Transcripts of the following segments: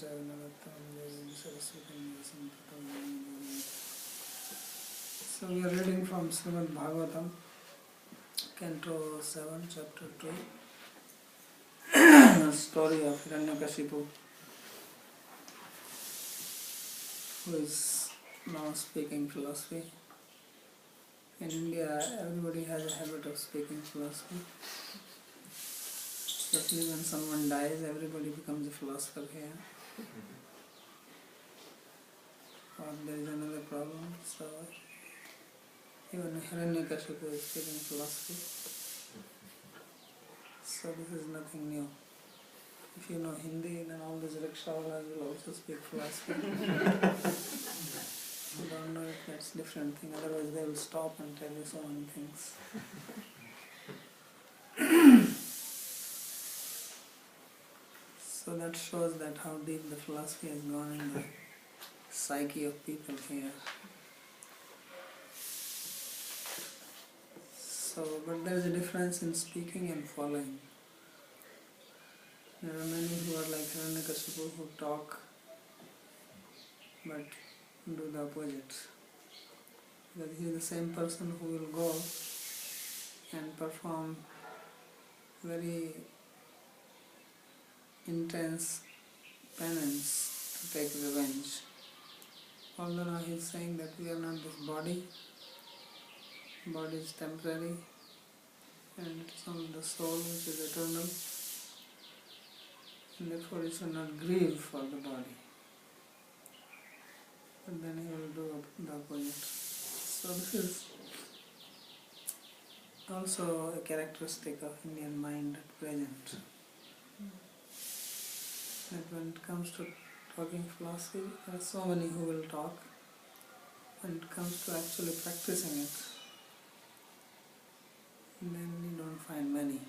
So we are reading from Srimad Bhagavatam, Canto 7, Chapter 2, the story of Hiranyakashipu, who is now speaking philosophy. In India, everybody has a habit of speaking philosophy. Especially when someone dies, everybody becomes a philosopher here. Or there is another problem, so even Hiranyakashipu is speaking philosophy. So this is nothing new. If you know Hindi, then all these rickshawas will also speak philosophy. You don't know it, that's a different thing. Otherwise they will stop and tell you so many things. So that shows that how deep the philosophy has gone in the psyche of people here. So, but there is a difference in speaking and following. There are many who are like Hiranyakashipu who talk but do the opposite. Because he is the same person who will go and perform very intense penance to take revenge. Although now he is saying that we are not this body, body is temporary and it is only the soul which is eternal, and therefore he should not grieve for the body. But then he will do the opposite. So this is also a characteristic of Indian mind at present. That when it comes to talking philosophy, there are so many who will talk. When it comes to actually practicing it, then you don't find many.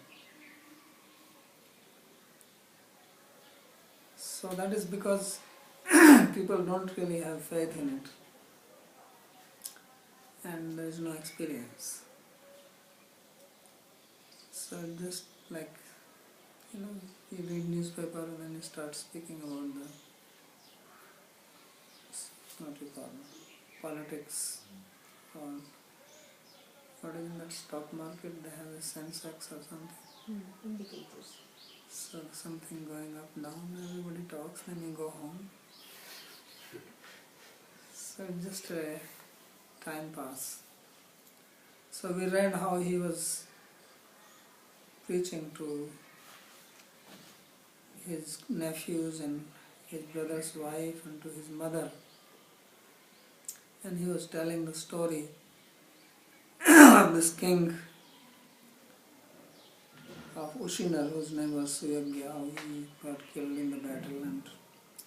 So that is because people don't really have faith in it, and there is no experience. So just like, you read newspaper and then you start speaking about the, what you call it, politics, or what is in that stock market, they have a Sensex or something. Indicators. So something going up, down, everybody talks, then you go home. So it's just a time pass. So we read how he was preaching to his nephews and his brother's wife and to his mother. And he was telling the story of this king of Ushinar, whose name was Suyagya, how he got killed in the battle and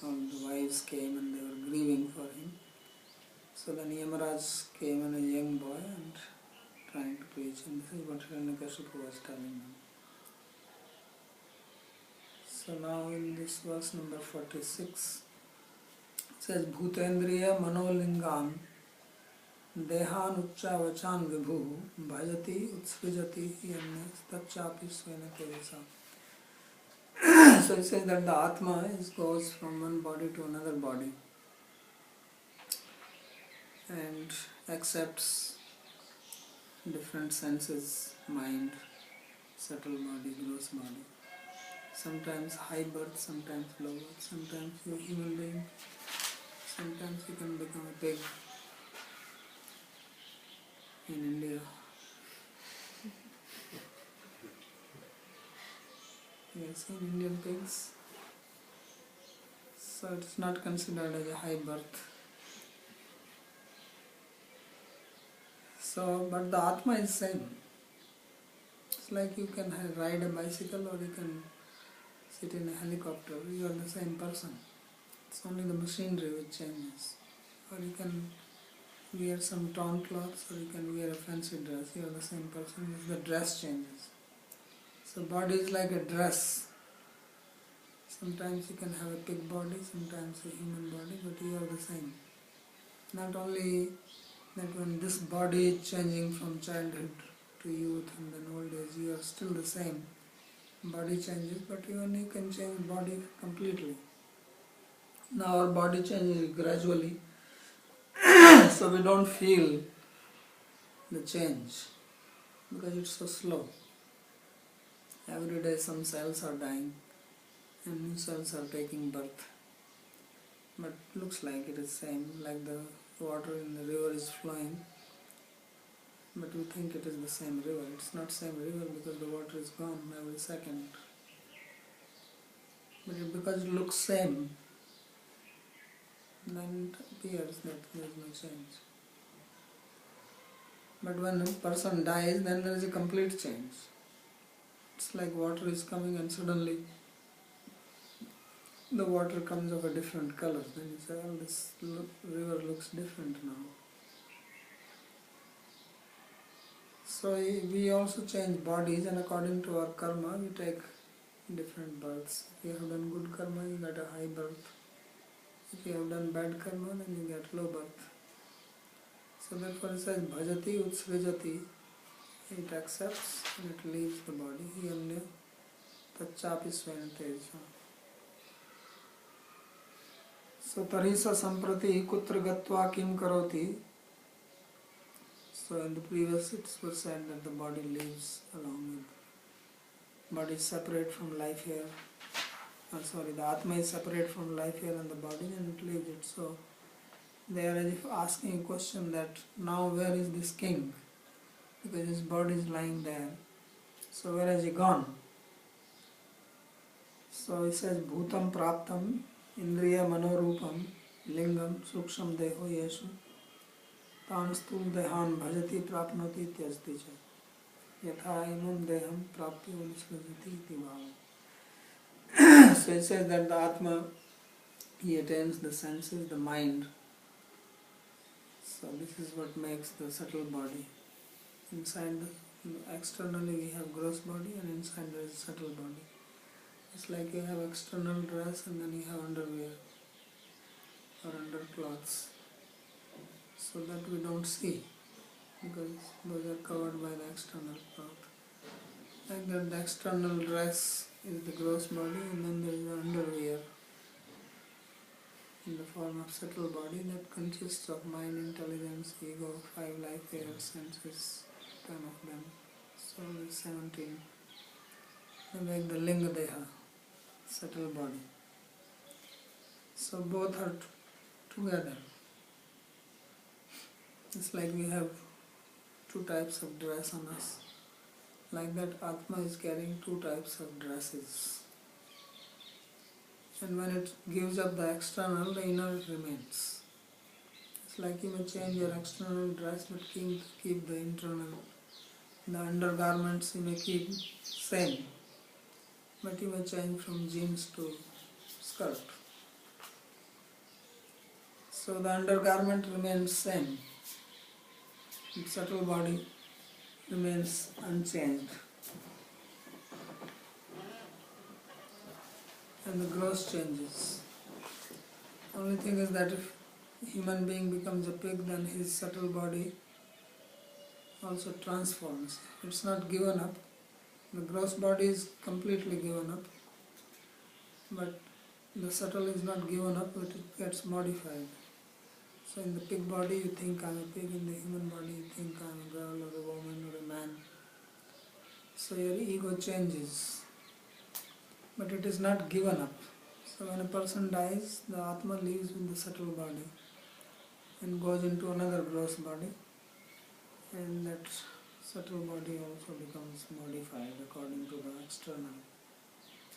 all the wives came and they were grieving for him. So then Yamaraj came and a young boy and trying to preach, and this is what Hiranyakashipu was telling them. So now in this verse number 46, it says, Bhutendriya Manolingam Dehan Uccha Vachan Vibhu Bhajati Utsprijati Yanya Tachapi Svena Kevasa. So it says that the Atma goes from one body to another body and accepts different senses, mind, subtle body, gross body. Sometimes high birth, sometimes low birth, sometimes you're a human being, sometimes you can become a pig. In India, you have seen Indian pigs, so it's not considered as a high birth. So, but the Atma is same. It's like you can ride a bicycle or you can sit in a helicopter, you are the same person. It's only the machinery which changes. Or you can wear some torn clothes or you can wear a fancy dress, you are the same person, just the dress changes. So body is like a dress. Sometimes you can have a pig body, sometimes a human body, but you are the same. Not only that when this body is changing from childhood to youth and then old age, you are still the same. Body changes, but even you can change body completely. Now our body changes gradually, so we don't feel the change because it's so slow. Every day some cells are dying and new cells are taking birth. But looks like it is same, like the water in the river is flowing, but we think it is the same river. It's not same river because the water is gone every second. But because it looks same, then it appears that there is no change. But when a person dies, then there is a complete change. It's like water is coming and suddenly the water comes of a different color. Then you say, oh, this river looks different now. So we also change bodies, and according to our karma, we take different births. If you have done good karma, you get a high birth. If you have done bad karma, then you get low birth. So therefore it says, bhajati utsrijati. It accepts and it leaves the body. Hiyamnya tachapi svena teja. So tarisa samprati kutra gatva kim karoti. So in the previous it was said that the body lives along with, body is separate from life here. The Atma is separate from life here and the body, and it leaves it. So they are as if asking a question that now where is this king? Because his body is lying there. So where has he gone? So he says, Bhutam praptam indriya manorupam lingam suksham deho yeshu tan stul dehan bhajati prapnoti tyajti cha yatha imam deham prapti unisrajati iti bhava. So it says that the Atma, he attains the senses, the mind. So this is what makes the subtle body. Inside, externally we have gross body, and inside there is subtle body. It's like you have external dress and then you have underwear or underclothes. So that we don't see because those are covered by the external cloth. Like that, the external dress is the gross body, and then there is the underwear in the form of subtle body that consists of mind, intelligence, ego, 5 life hairs, senses, 10 of them. So it's 17. They make the linga deha, subtle body. So both are together. It's like we have 2 types of dress on us. Like that, Atma is carrying 2 types of dresses. And when it gives up the external, the inner remains. It's like you may change your external dress but keep the internal. The undergarments you may keep same, but you may change from jeans to skirt. So the undergarment remains same. The subtle body remains unchanged. And the gross changes. Only thing is that if a human being becomes a pig, then his subtle body also transforms. It's not given up. The gross body is completely given up, but the subtle is not given up, but it gets modified. So in the pig body you think I'm a pig, in the human body you think I'm a girl or a woman or a man. So your ego changes, but it is not given up. So when a person dies, the Atma leaves with the subtle body and goes into another gross body, and that subtle body also becomes modified according to the external.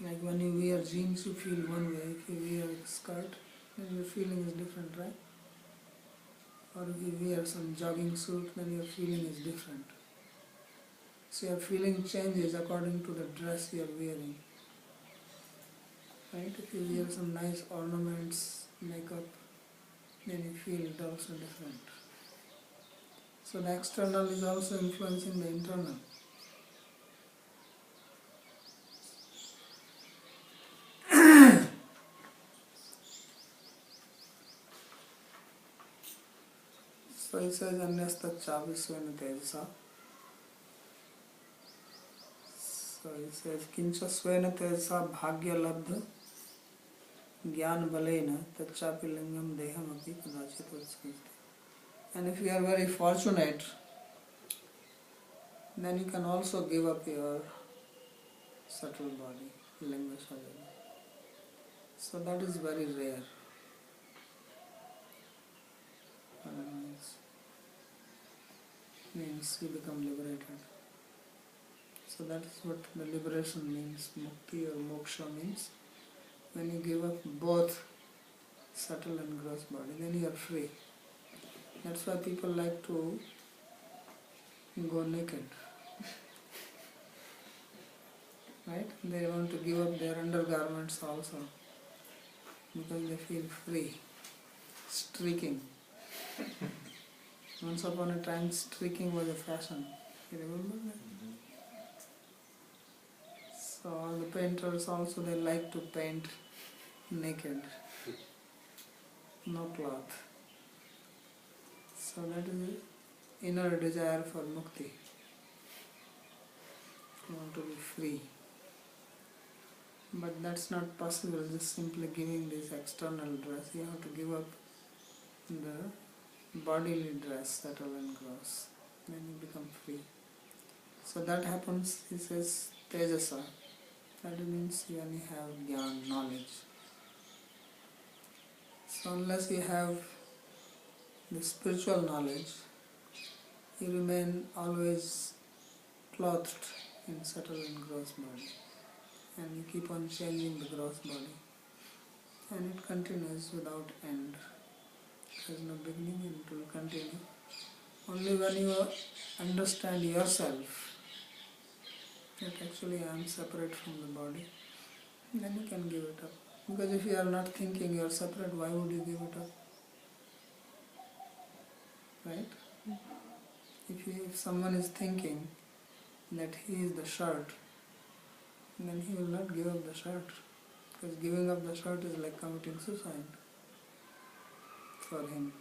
Like when you wear jeans, you feel one way. If you wear a skirt, then your feeling is different, right? Or if you wear some jogging suit, then your feeling is different. So your feeling changes according to the dress you are wearing. Right? If you wear some nice ornaments, makeup, then you feel it also different. So the external is also influencing the internal. So he says, Anyastacchapi svena tejasa. So he says, Kincha svena tejasa bhagya labdha Gyan balena tachapi lingam deham api kadachit utskristi. And if you are very fortunate, then you can also give up your subtle body, linga sharira. So that is very rare. Means you become liberated. So that is what the liberation means. Mukti or moksha means when you give up both subtle and gross body, then you are free. That's why people like to go naked. Right? They want to give up their undergarments also because they feel free. Streaking. Once upon a time, streaking was a fashion. You remember that? So all the painters also, they like to paint naked, no cloth. So that is the inner desire for mukti. You want to be free. But that's not possible just simply giving this external dress. You have to give up the bodily dress, subtle and gross. Then you become free. So that happens, he says, Tejasa. That means you only have jnana, knowledge. So unless you have the spiritual knowledge, you remain always clothed in subtle and gross body. And you keep on changing the gross body. And it continues without end. There is no beginning and it will continue. Only when you understand yourself, that actually I am separate from the body, then you can give it up. Because if you are not thinking you are separate, why would you give it up? Right? If someone is thinking that he is the shirt, then he will not give up the shirt. Because giving up the shirt is like committing suicide for him.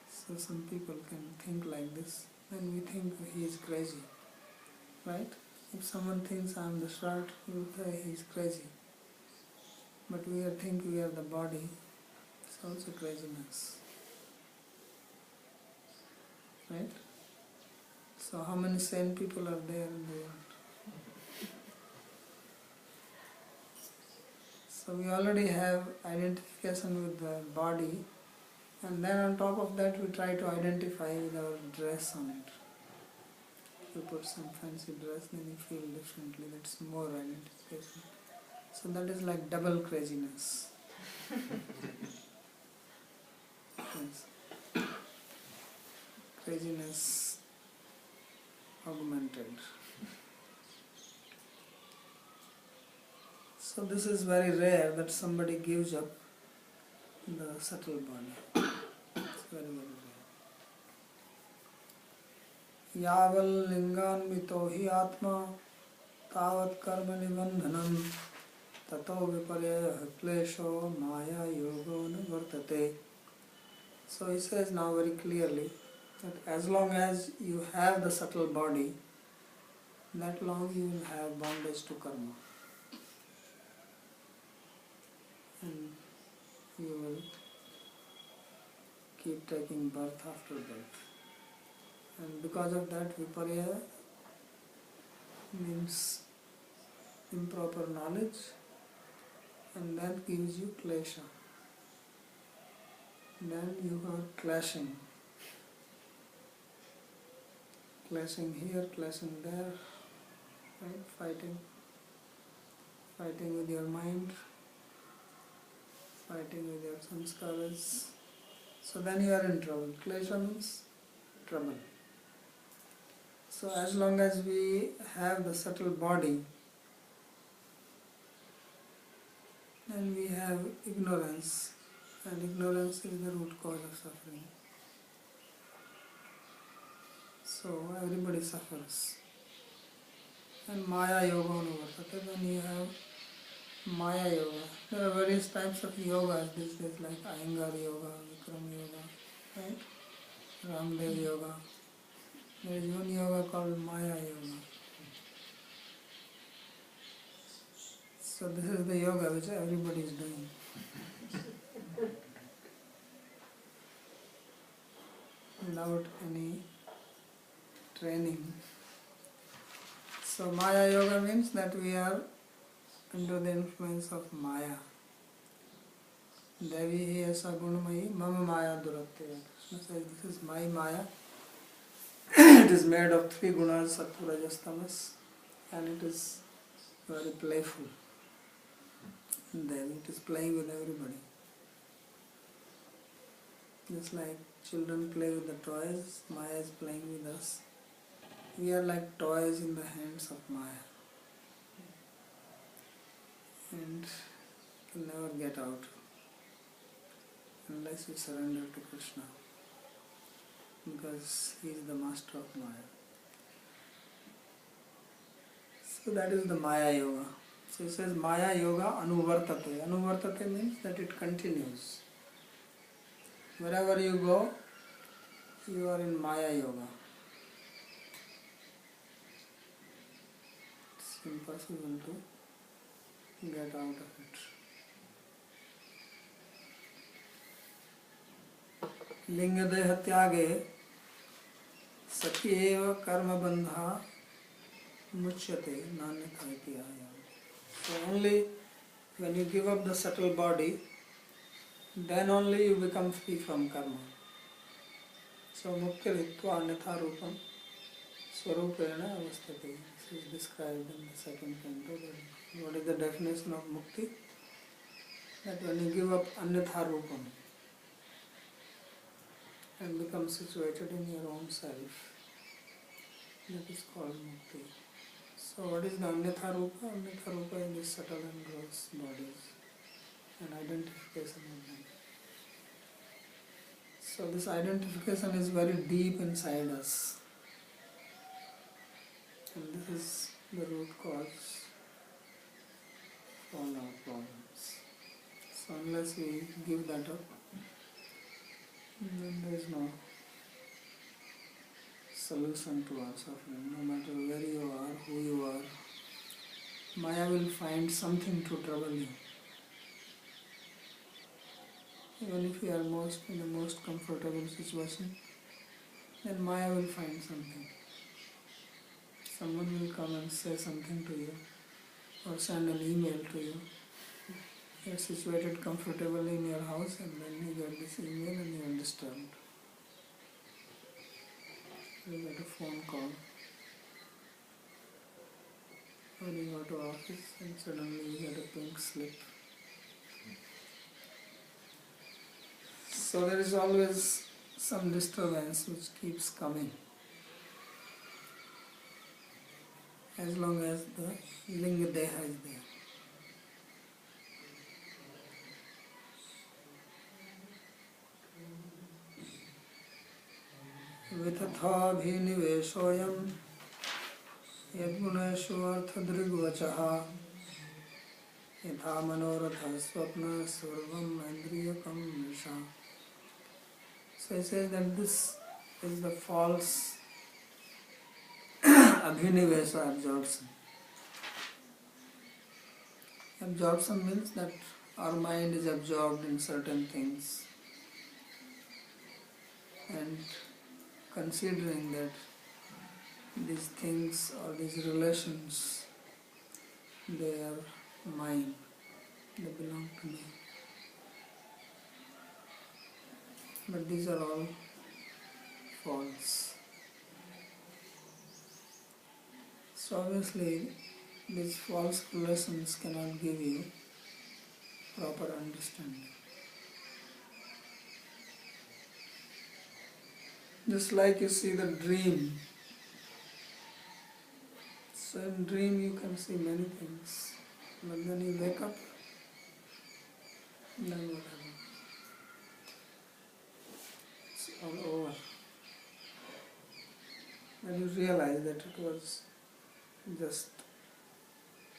So some people can think like this, and we think he is crazy. Right? If someone thinks I am the shirt, we will say he is crazy. But we think we are the body, it's also craziness. Right? So how many sane people are there in the world? So we already have identification with the body, and then on top of that we try to identify with our dress on it. If you put some fancy dress, then you feel differently. That's more identification. So that is like double craziness. Yes. Craziness augmented. So this is very rare that somebody gives up the subtle body. It's very, very rare. Yaval lingan mito hi atma tavat karma nibandhanam tato viparya klesho maya yogo nivartate. So he says now very clearly that as long as you have the subtle body, that long you will have bondage to karma. And you will keep taking birth after birth. And because of that, viparya means improper knowledge, and that gives you klesha. Then you are clashing. Clashing here, clashing there, right? Fighting with your mind, fighting with your sanskaras. So then you are in trouble. Klesha means trouble. So as long as we have the subtle body, then we have ignorance, and ignorance is the root cause of suffering. So everybody suffers. And Maya Yoga Nuvartate, then you have Maya Yoga. There are various types of yogas these days, like Iyengar Yoga, Vikram Yoga, right? Ramdev Yoga. There is one yoga called Maya Yoga. So this is the yoga which everybody is doing. Without any training. So Maya Yoga means that we are under the influence of Maya. Devi hi asa gunamayi mama Maya duratteya. Krishna says this is my Maya. It is made of 3 gunas, sattva, rajas, tamas, and it is very playful. And then it is playing with everybody. Just like children play with the toys, Maya is playing with us. We are like toys in the hands of Maya. And you will never get out unless you surrender to Krishna, because he is the master of Maya. So that is the Maya Yoga. So it says Maya Yoga Anuvartate. Anuvartate means that it continues. Wherever you go, you are in Maya Yoga. It's impossible to get out of it. Lingadeha tyage sakyeva karma bandha muchyate nanyatha ipiyaya. So only when you give up the subtle body, then only you become free from karma. So mukti ritva anyatha rupam swarupena avasthate. This is described in the second canto. What is the definition of mukti? That when you give up anyatha rupam and become situated in your own self, that is called mukti. So what is the anyatha rupa? Anyatha rupa is the subtle and gross bodies and identification with them. So this identification is very deep inside us, and this is the root cause for all our problems. So unless we give that up, then there is no solution to our suffering. No matter where you are, who you are, Maya will find something to trouble you. Even if you are in the most comfortable situation, then Maya will find something. Someone will come and say something to you, or send an email to you. You are situated comfortably in your house, and then you get this email and you are disturbed. You get a phone call, or you go to office and suddenly you get a pink slip. So there is always some disturbance which keeps coming, as long as the Linga Deha is there. Vitatha bhiniveshoyam yadguneshu arthadrigvachaha yatha manoratha swapna survam andriyakam nisha. So he says that this is the false abhinivesa, absorption. Absorption means that our mind is absorbed in certain things, and considering that these things or these relations, they are mine, they belong to me. But these are all false. So obviously these false relations cannot give you proper understanding. Just like you see the dream. So in dream you can see many things, but then you wake up, then what happens? It's all over. And you realize that it was just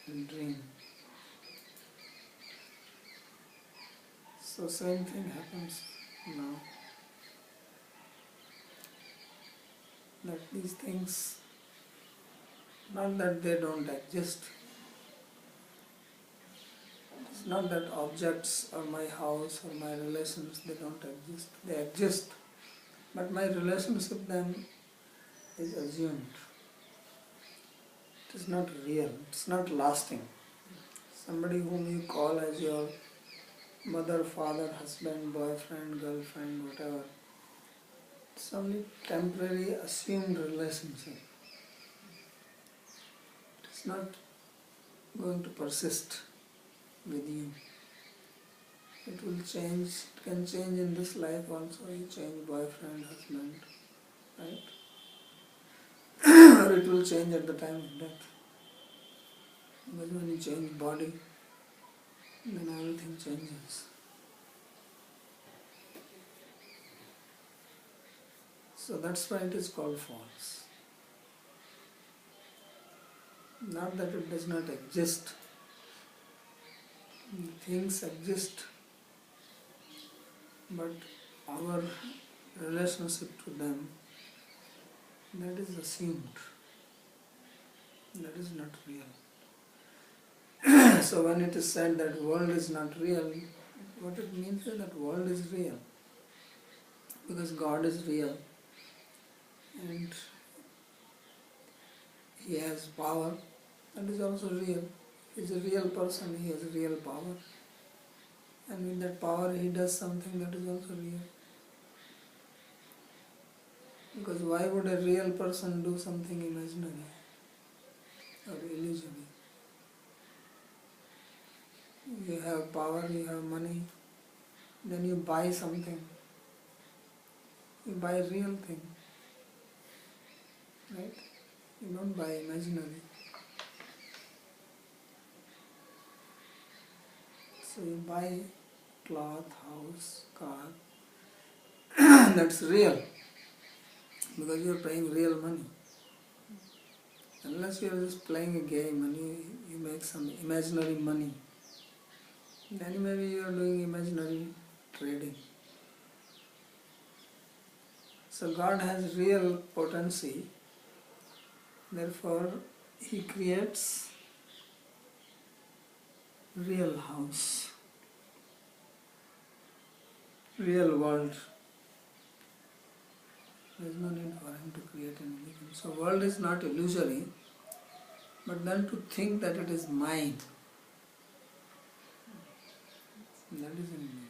a dream. So same thing happens now. That these things, not that they don't exist, not that objects or my house or my relations, they don't exist. They exist, but my relationship with them is assumed. It is not real, it's not lasting. Somebody whom you call as your mother, father, husband, boyfriend, girlfriend, whatever, it's only temporary assumed relationship. It is not going to persist with you. It will change, it can change in this life also. You change boyfriend, husband, right? Or it will change at the time of death. But when you change body, then everything changes. So that's why it is called false. Not that it does not exist. Things exist, but our relationship to them, that is assumed. That is not real. So when it is said that world is not real, what it means is that world is real. Because God is real. And He has power. That is also real. He is a real person. He has real power. And with that power He does something that is also real. Because why would a real person do something imaginary or illusory? You have power, you have money, then you buy something. You buy a real thing, right? You don't buy imaginary. So you buy cloth, house, car, that's real, because you are paying real money. Unless you are just playing a game and you make some imaginary money, then maybe you are doing imaginary trading. So God has real potency, therefore He creates real house, real world. There is no need for Him to create anything. So world is not illusory, but then to think that it is mine, that is an illusion.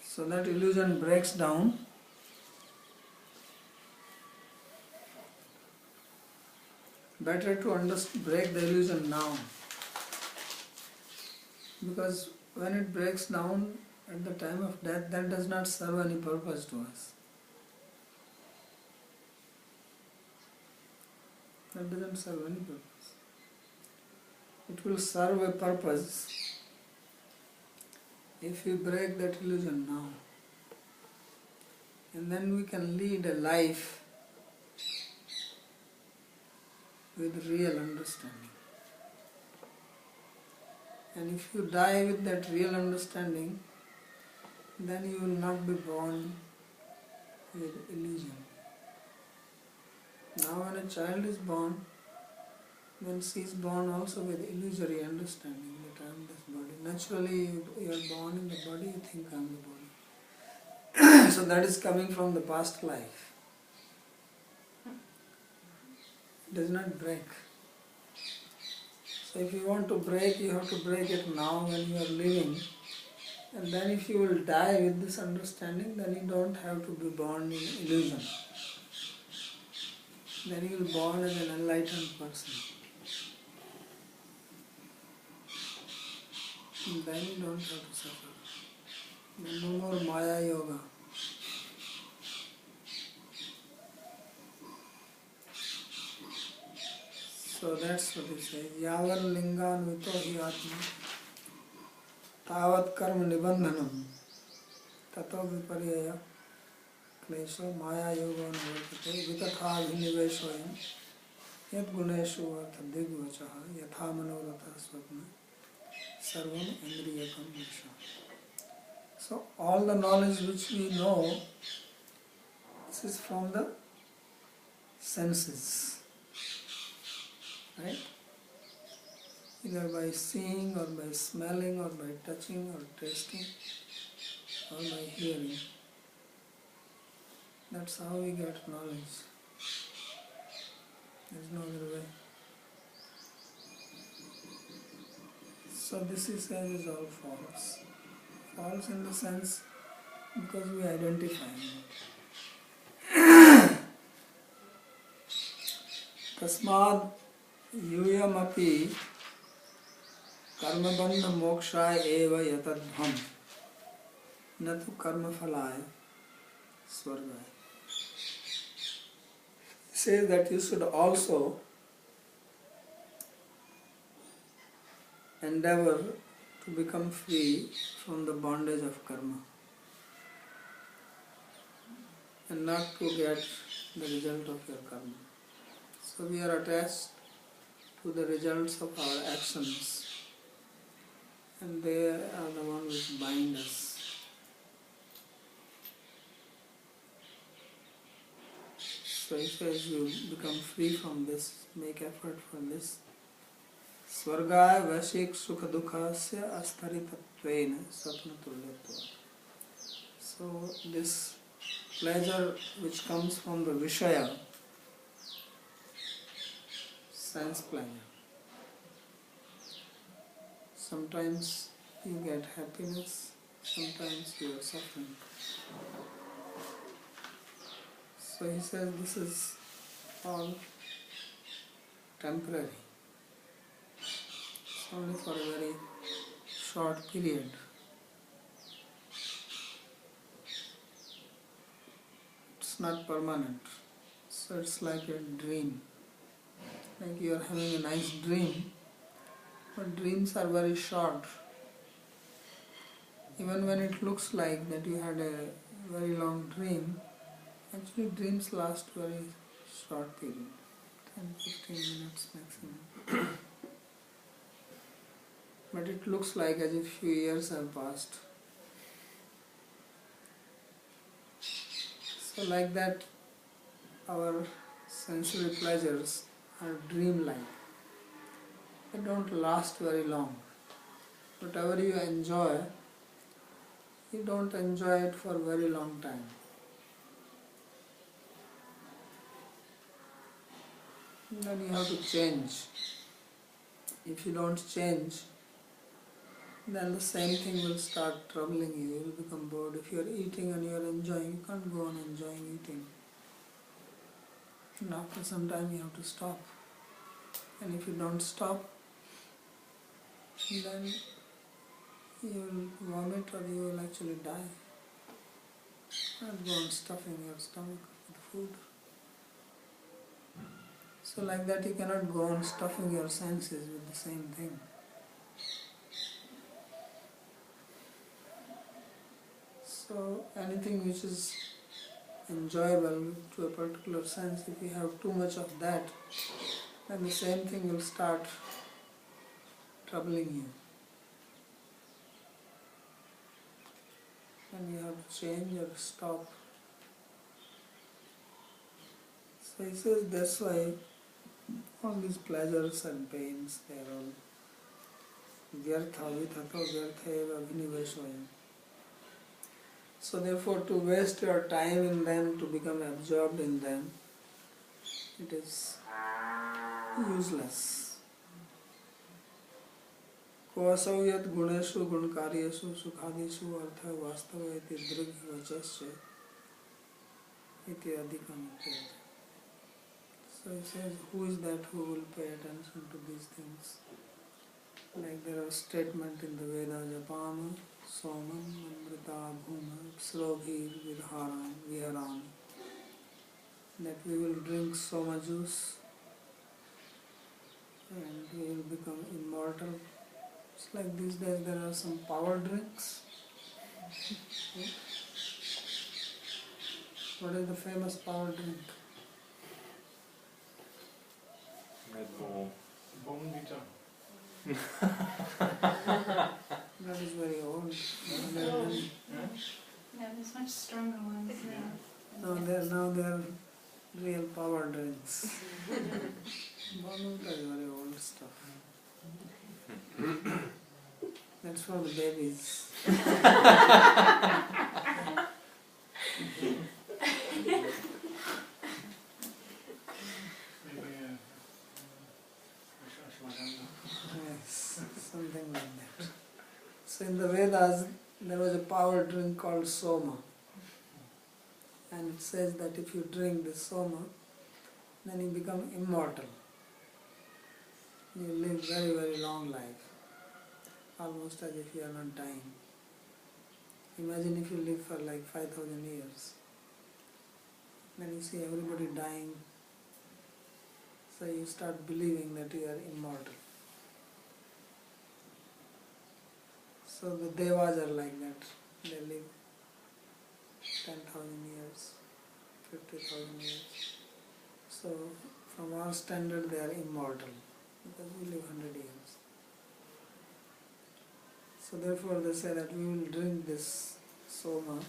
So that illusion breaks down better to break the illusion now, because when it breaks down at the time of death, that does not serve any purpose to us. That doesn't serve any purpose. It will serve a purpose if we break that illusion now. And then we can lead a life with real understanding. And if you die with that real understanding, then you will not be born with illusion. Now when a child is born, then she is born also with illusory understanding that I am this body. Naturally you are born in the body, you think I am the body. So that is coming from the past life. It does not break. So if you want to break, you have to break it now when you are living. And then if you will die with this understanding, then you don't have to be born in illusion. Then you will be born as an enlightened person. And then you don't have to suffer. Then no more Maya Yoga. So that's what he says. Yavan linganvito hi atma tavat karma nibandhanam tato viparyaya klesho maya yoga nuvartate vitatha viniveshoyam yad guneshu vartha digvachaha yatha manoratha swapna sarvam indriyakam visha. So all the knowledge which we know, this is from the senses. Right? either by seeing or by smelling or by touching or tasting or by hearing. That's how we get knowledge. There's no other way. So this he says is all false. False in the sense because we identify it. Tasmad yuyamapi karmabandha mokshaya eva yatadhvam natu karmaphalaya swargaya. Says that you should also endeavor to become free from the bondage of karma and not to get the result of your karma. So we are attached to the results of our actions and they are the ones which bind us. So he says you become free from this, make effort for this. Swargaya vashik sukha dukhasya astharitattvena sapnatulyatva. So this pleasure which comes from the Vishaya, sense pleasure. Sometimes you get happiness, sometimes you are suffering. So he says this is all temporary. It's only for a very short period. It's not permanent. So it's like a dream. Like you are having a nice dream, but dreams are very short. Even when it looks like that you had a very long dream, actually dreams last very short period, 10-15 minutes maximum. But it looks like as if few years have passed. So like that, our sensory pleasures are dreamlike. They don't last very long. Whatever you enjoy, you don't enjoy it for a very long time. Then you have to change. If you don't change, then the same thing will start troubling you. You will become bored. If you are eating and you are enjoying, you can't go on enjoying eating. And after some time you have to stop. And if you don't stop, then you will vomit or you will actually die. Not go on stuffing your stomach with food. So like that you cannot go on stuffing your senses with the same thing. So anything which is enjoyable to a particular sense, if you have too much of that, then the same thing will start troubling you. And you have to change or stop. So he says that's why all these pleasures and pains, they are all vyartha vithato vyartha eva viniveshoyam. So therefore to waste your time in them, to become absorbed in them, it is useless. Kvasau yat guneshu gunkaryeshu sukhadishu artha vastava iti drigh vachasya iti adhikam. So he says, who is that who will pay attention to these things? Like there are statements in the Veda, Japam, Somam, Amrita, Bhuma, Slobhir, Viharam, that we will drink Soma juice and we will become immortal. It's like these days there are some power drinks. What is the famous power drink? Red Bull. Bonvita. That is very old. Yeah, there's much stronger ones now. Now they are real power drinks. Bonvita is very old stuff. That's for the babies. Yes, something like that. So in the Vedas, there was a power drink called Soma. And it says that if you drink this Soma, then you become immortal. You live very, very long life. Almost as if you are not dying. Imagine if you live for like 5,000 years. Then you see everybody dying. So you start believing that you are immortal. So the Devas are like that. They live 10,000 years, 50,000 years. So from our standard they are immortal because we live 100 years. So therefore they say that we will drink this Soma,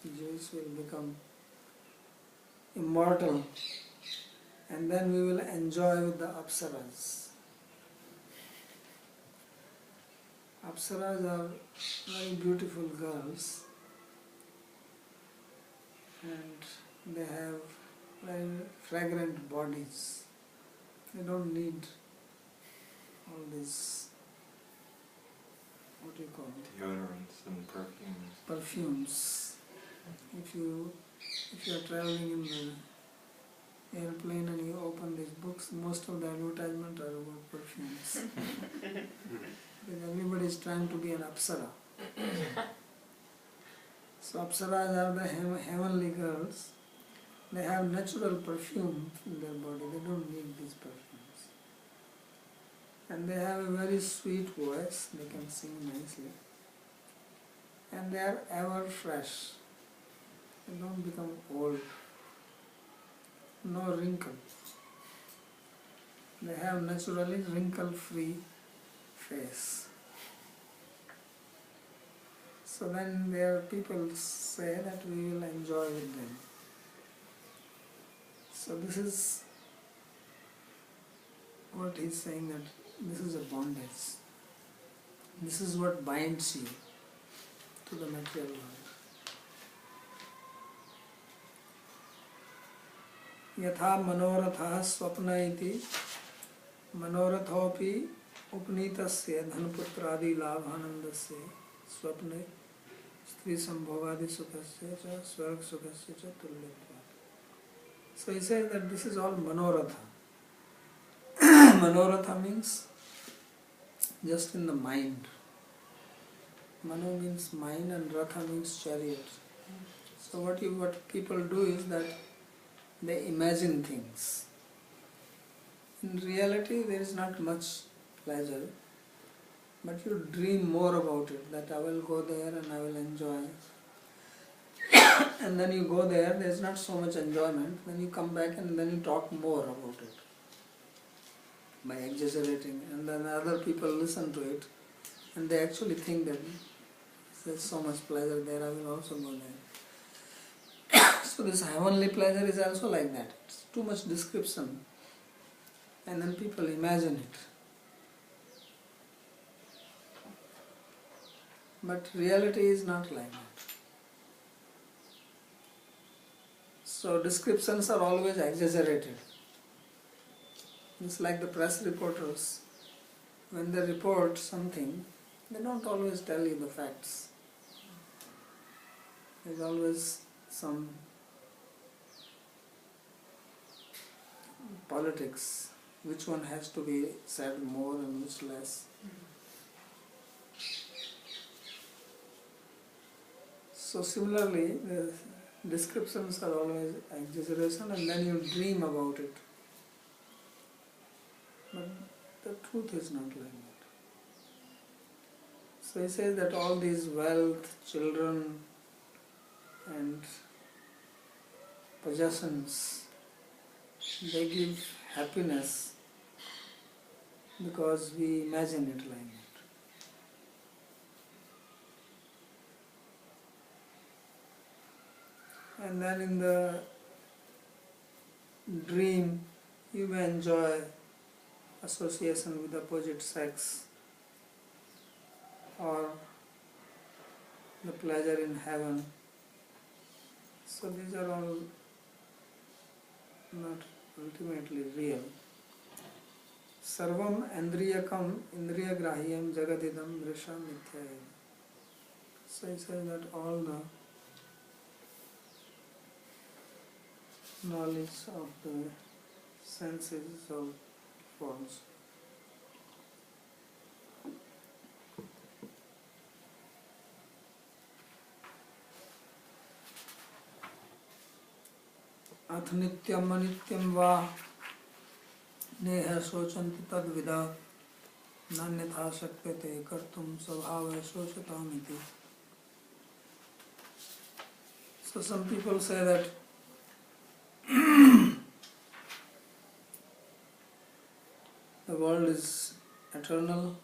Jews will become immortal, and then we will enjoy with the Apsaras. Apsaras are very beautiful girls and they have very fragrant bodies. They don't need all this, what do you call it? Deodorants and perfumes. Perfumes. If you are traveling in the airplane and you open these books, most of the advertisement are about perfumes. Because everybody is trying to be an Apsara. So Apsaras are the heavenly girls. They have natural perfume in their body. They don't need these perfumes. And they have a very sweet voice. They can sing nicely. And they are ever fresh. They don't become old. No wrinkle. They have naturally wrinkle-free face. So then there people say that we will enjoy with them. So this is what he's saying, that this is a bondage. This is what binds you to the material world. Yatha manoratha swapna iti manorathopi upnitasya dhanputradi labhanandasya swapne stri sambhogadi sukhasya cha swarg sukhasya cha tulyatva. So he says that this is all manoratha. Manoratha means just in the mind. Mano means mind and ratha means chariot. So what people do is that they imagine things. In reality there is not much pleasure, but you dream more about it, that I will go there and I will enjoy. And then you go there is not so much enjoyment, then you come back and then you talk more about it by exaggerating, and then other people listen to it and they actually think that there's so much pleasure there, I will also go there. So this heavenly pleasure is also like that. It's too much description and then people imagine it. But reality is not like that. So descriptions are always exaggerated. It's like the press reporters. When they report something, they don't always tell you the facts. There's always some politics, which one has to be said more and which less. So similarly, the descriptions are always exaggeration and then you dream about it. But the truth is not like that. So he says that all these wealth, children and possessions, they give happiness because we imagine it like that. And then in the dream you may enjoy association with opposite sex, or the pleasure in heaven. So these are all not ultimately real. Sarvam andriyakam indriyagrahyam jagadidam drisha mithya. So he says that all the knowledge of the senses is all false. अथ नित्यम अनित्यम वा नेह शोचन्ति तद्विदा नान्यथा शक्यते कर्तुम स्वभाव शोचतामिति. So some people say that the world is eternal.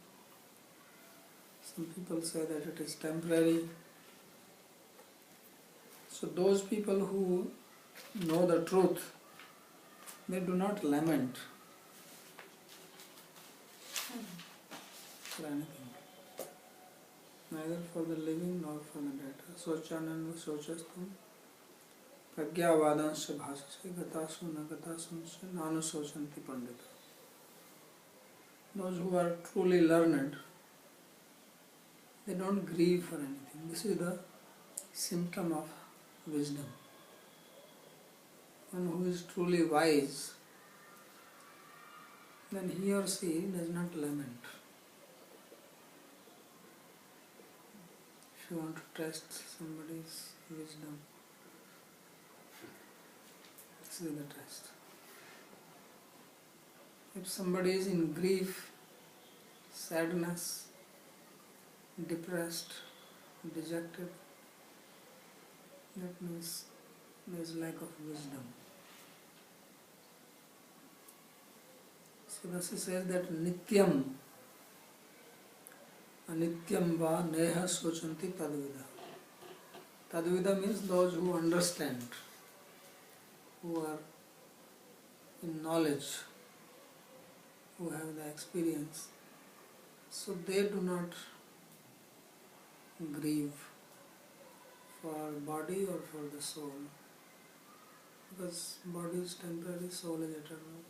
Some people say that it is temporary. So those people who know the truth, they do not lament for anything, neither for the living nor for the dead. Sochananva sochastum pragyavadansa bhasase gatasu nagatasunsa nanu sochanti pandita. Those who are truly learned, they don't grieve for anything. This is the symptom of wisdom. One who is truly wise, then he or she does not lament. If you want to test somebody's wisdom, this is the test. If somebody is in grief, sadness, depressed, dejected, that means there is lack of wisdom. So Dasa says that nityam, anityam va neha sochanti tadvida. Tadvida means those who understand, who are in knowledge, who have the experience. So they do not grieve for body or for the soul, because body is temporary, soul is eternal.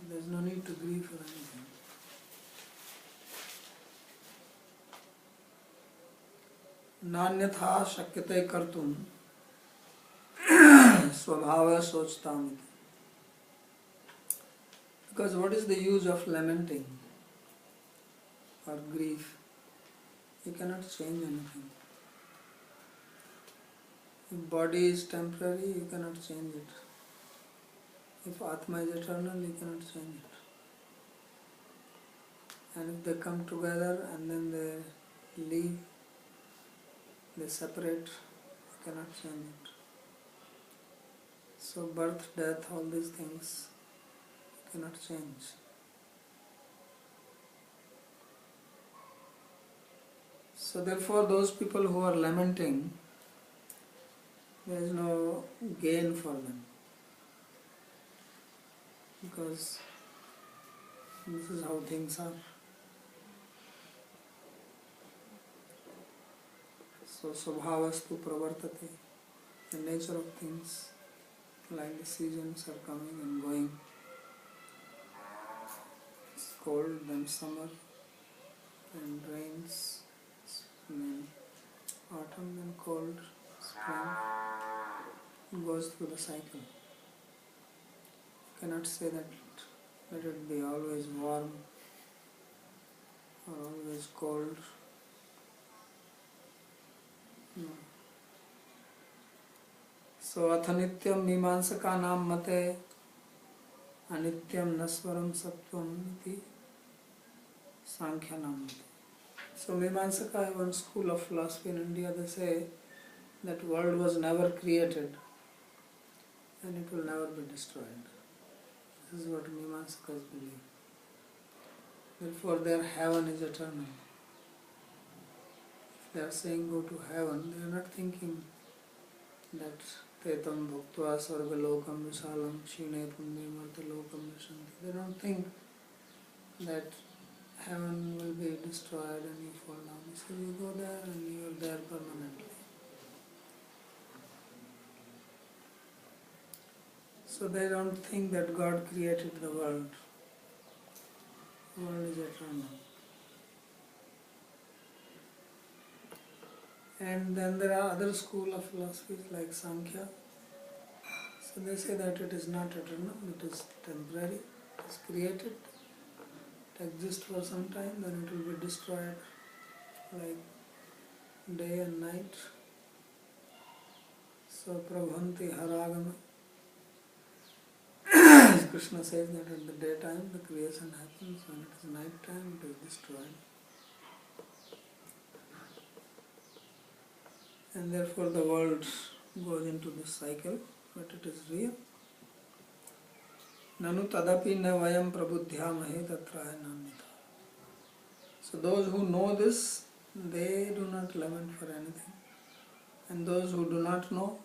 There is no need to grieve for anything. Nanyatha shakyate kartum svabhava sochtamiti. Because what is the use of lamenting or grief? You cannot change anything. If body is temporary, you cannot change it. If Atma is eternal, you cannot change it. And if they come together and then they leave, they separate, you cannot change it. So birth, death, all these things you cannot change. So therefore those people who are lamenting, there is no gain for them, because this is how things are. So svabhavastu pravartate, the nature of things, like the seasons are coming and going. It's cold, then summer, then rains, then autumn, then cold, spring. It goes through the cycle. You cannot say that let it be always warm or always cold. No. So athanityam mimamsakanam mate anityam naswaram sattvam iti sankhyanam mate. So Mimamsaka, one school of philosophy in India, they say that world was never created and it will never be destroyed. This is what Mimamsakas believe. Therefore their heaven is eternal. If they are saying go to heaven, they are not thinking that Tetam bhuktva sargalokam visalam kshine punya martalokam vishanti. They don't think that heaven will be destroyed and you fall down. So you go there and you are there permanently. So they don't think that God created the world. The world is eternal. And then there are other school of philosophies like Sankhya. So they say that it is not eternal, it is temporary, it is created, it exists for some time, then it will be destroyed like day and night. So prabhanti haragama. Krishna says that at the daytime the creation happens, when it is night time it is destroyed. And therefore the world goes into this cycle, but it is real. Nanu tadapi na vayam prabudhyamahe tatraya nanita. So those who know this, they do not lament for anything. And those who do not know,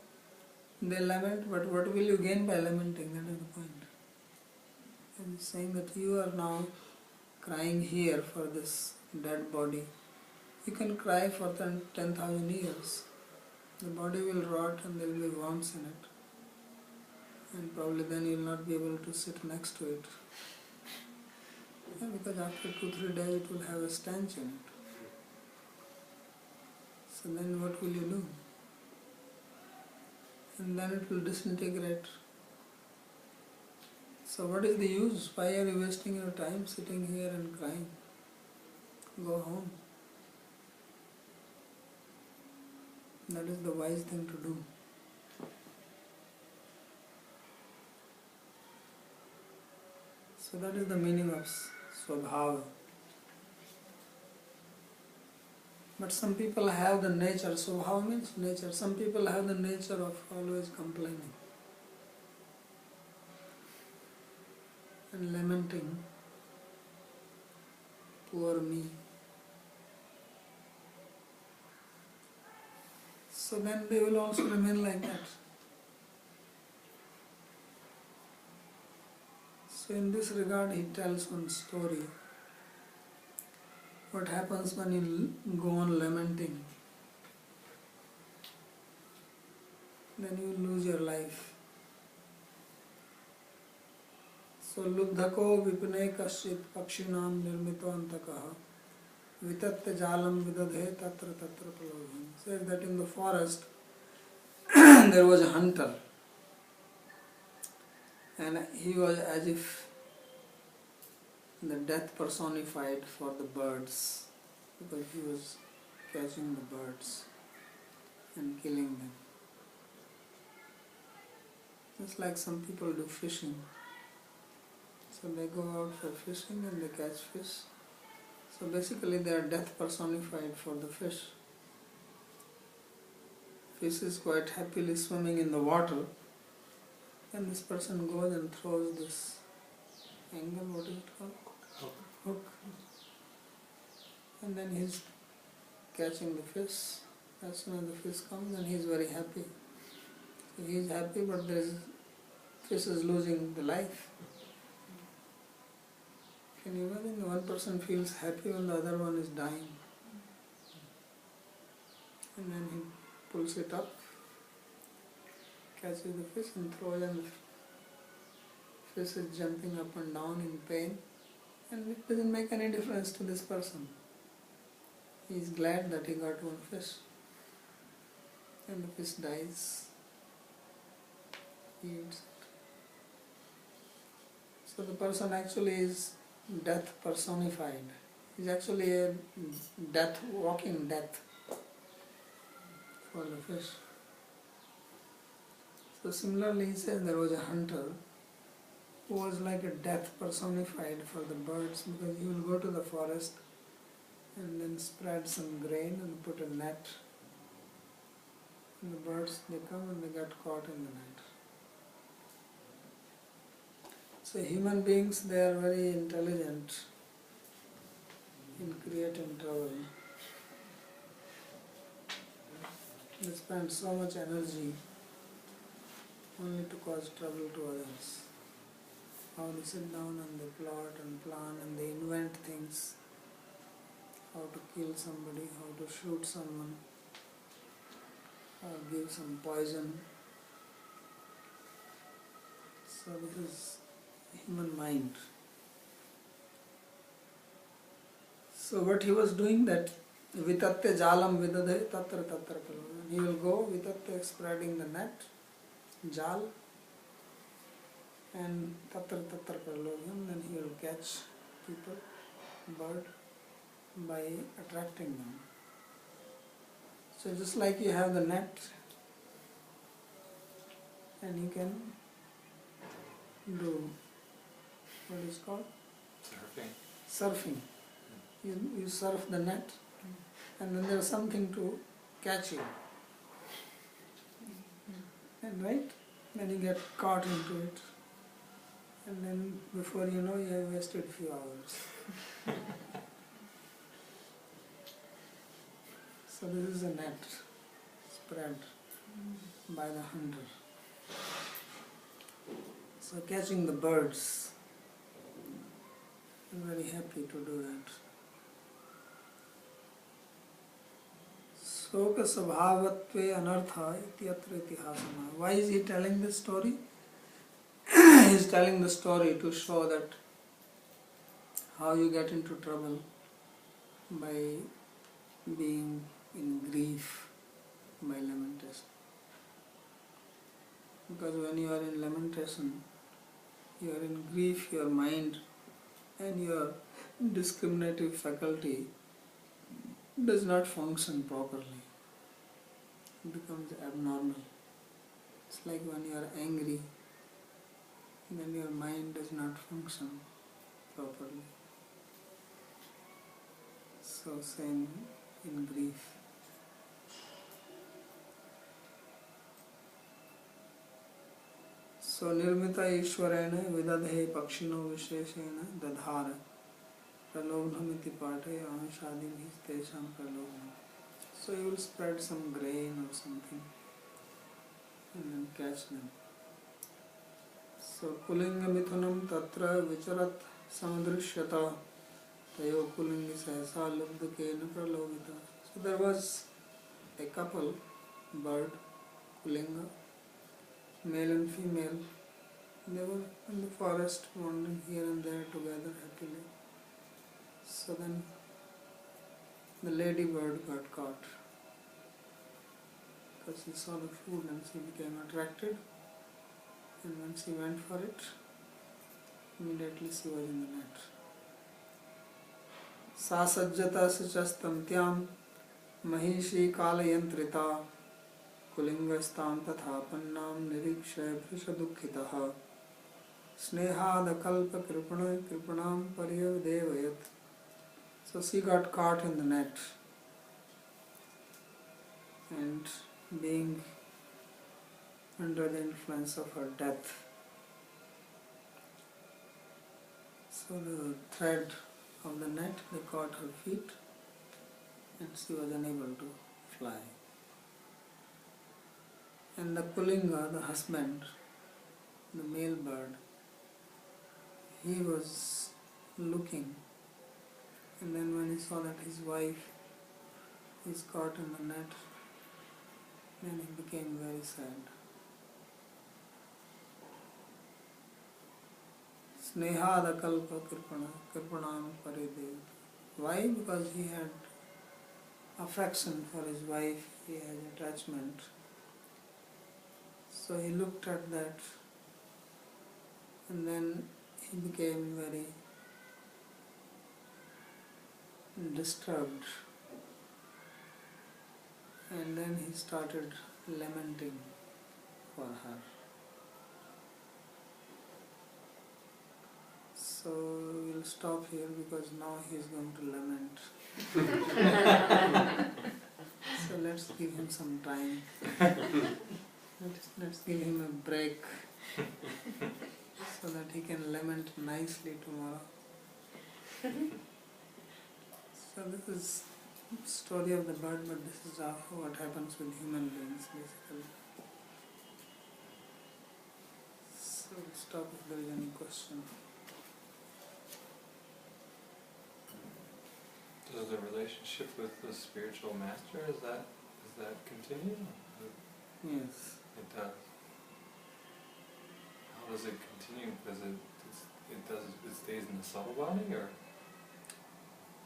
they lament, but what will you gain by lamenting? That is the point. And saying that you are now crying here for this dead body. You can cry for 10,000 years. The body will rot and there will be worms in it. And probably then you will not be able to sit next to it. Yeah, because after 2-3 days it will have a stench in it. So then what will you do? And then it will disintegrate. So what is the use? Why are you wasting your time sitting here and crying? Go home. That is the wise thing to do. So that is the meaning of swabhava. But some people have the nature, swabhava means nature. Some people have the nature of always complaining and lamenting, poor me. So then they will also remain like that. So in this regard he tells one story. What happens when you go on lamenting? Then you lose your life. So lubdhako vipne kasyit pakshinam nirmito antakaha vitatya jalam vidadhe tatra tatra pralabham. Says that in the forest there was a hunter and he was as if the death personified for the birds, because he was catching the birds and killing them. Just like some people do fishing. So they go out for fishing and they catch fish. So basically they are death personified for the fish. Fish is quite happily swimming in the water, and this person goes and throws this angle, what is it called? Hook. And then he's catching the fish. As soon as the fish comes, then he's very happy. So he's happy, but fish is losing the life. Can you imagine? One person feels happy when the other one is dying. And then he pulls it up, catches the fish and throws it, and the fish is jumping up and down in pain. And it doesn't make any difference to this person. He is glad that he got one fish. And the fish dies. He eats it. So the person actually is death personified. He is actually a death, walking death for the fish. So similarly he says there was a hunter who was like a death personified for the birds, because he will go to the forest and then spread some grain and put a net. And the birds, they come and they get caught in the net. So human beings, they are very intelligent in creating trouble. They spend so much energy only to cause trouble to others. How they sit down and they plot and plan and they invent things, how to kill somebody, how to shoot someone, or give some poison. So this is human mind. So what he was doing, that vitatya jalam vidadhe tatra tatra palo. He will go vitatya, spreading the net, jal, and tatra tatra pralogam, then he will catch people, bird, by attracting them. So just like you have the net, and you can do what is called surfing. You surf the net, and then there is something to catch you. And right? Then you get caught into it. And then before you know, you have wasted a few hours. So this is a net spread by the hunter. So catching the birds, I'm very happy to do that. Soka sabhavatve anartha ityatra itihasana. Why is he telling this story? He is telling the story to show that how you get into trouble by being in grief by lamentation. Because when you are in lamentation, you are in grief, your mind and your discriminative faculty does not function properly. It becomes abnormal. It's like when you are angry, then your mind does not function properly. So same in grief. So nirmita ishwarena vidadhe pakshino visheshena dadhara pralobhamiti pathe amishadini tesham pralobham. So you will spread some grain or something and then catch them. So pulinga mithunam tatra vicharat samadrishyata tayo pulingi sahasa lubdhakena pralobhita. So there was a couple, bird, pulinga, male and female. They were in the forest wandering here and there together happily. So then the lady bird got caught because she saw the food and she became attracted, and when she went for it, immediately she was in the net. Sa sajjata sachastam tyam mahishi kalayantrita kulingastam tatha pannam nirikshay prishadukkhitaha snehadakalpa kripanam paryavdevayat. So she got caught in the net, and being under the influence of her death, so the thread of the net, they caught her feet and she was unable to fly. And the Pulinga, the husband, the male bird, he was looking, and then when he saw that his wife is caught in the net, then he became very sad. Snehada kalpa kirpanam paridev. Why? Because he had affection for his wife, he had attachment. So he looked at that, and then he became very disturbed, and then he started lamenting for her. So we'll stop here because now he is going to lament. So let's give him some time. Let's give him a break so that he can lament nicely tomorrow. So this is story of the bird, but this is what happens with human beings basically. stop if there is any question. Does the relationship with the spiritual master, is that continue? Yes. It does. How does it continue? Because it stays in the subtle body, or?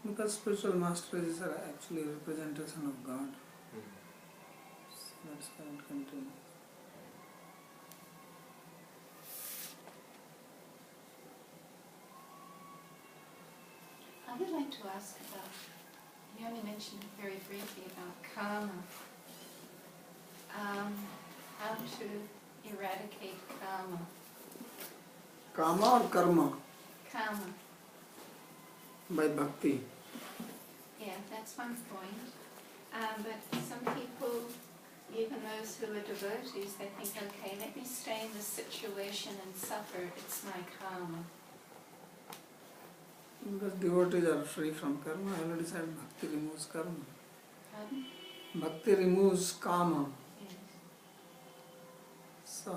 Because spiritual masters are actually a representation of God. So that's why it continues. I would like to ask about, you only mentioned very briefly about karma. How to eradicate karma. Kama or karma? Karma. By bhakti. Yeah, that's one point. But some people, even those who are devotees, they think, okay, let me stay in this situation and suffer, it's my karma. Because devotees are free from karma. I already said bhakti removes karma. Pardon? Bhakti removes kama. Yes. So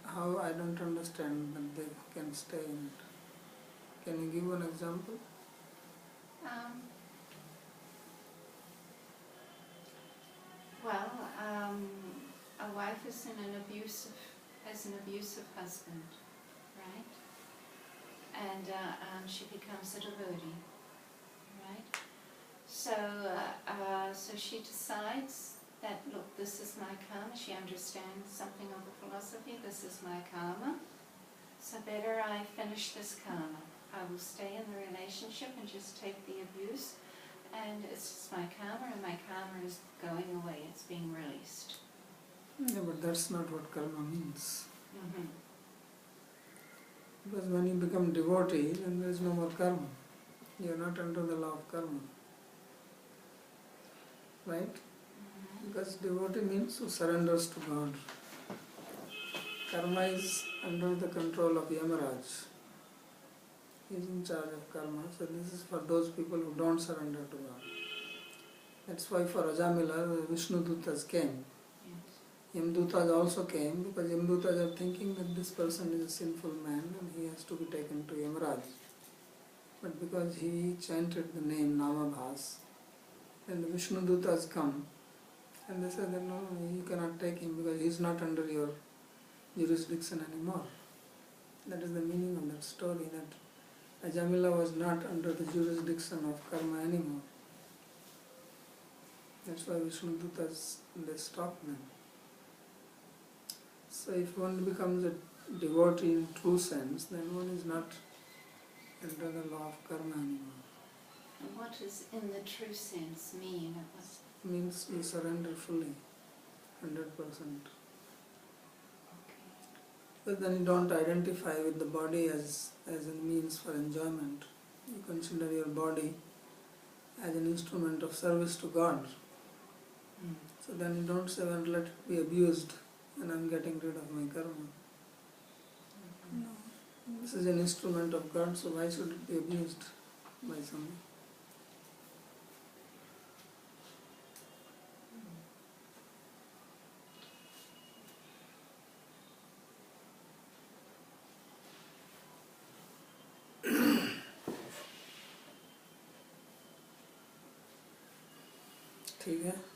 how I don't understand that they can stay in it. Can you give an example? A wife is has an abusive husband, right? And she becomes a devotee, right? So she decides that, look, this is my karma. She understands something of the philosophy. This is my karma. So better I finish this karma. I will stay in the relationship and just take the abuse. And it's just my karma, and my karma is going away. It's being released. Yeah, but that's not what karma means. Mm-hmm. Because when you become devotee, then there is no more karma. You are not under the law of karma. Right? Mm-hmm. Because devotee means who surrenders to God. Karma is under the control of Yamaraj. He is in charge of karma. So this is for those people who don't surrender to God. That's why for Ajamila, the Vishnu Dutas came. Yes. Yamdutas also came because Yamdutas are thinking that this person is a sinful man and he has to be taken to Yamaraj. But because he chanted the name Namabhas, then the Vishnu Dutas come and they say that no, you cannot take him because he is not under your jurisdiction anymore. That is the meaning of that story, that Ajamila was not under the jurisdiction of karma anymore. That's why Vishnu Dutas, they stopped them. So if one becomes a devotee in true sense, then one is not under the law of karma anymore. And what does in the true sense mean? It means you surrender fully, 100%. Okay. But then you don't identify with the body as a means for enjoyment. You consider your body as an instrument of service to God. Mm. So then you don't say, well, let it be abused and I'm getting rid of my karma. Mm-hmm. No. This is an instrument of God, so why should it be abused by someone? ठीक है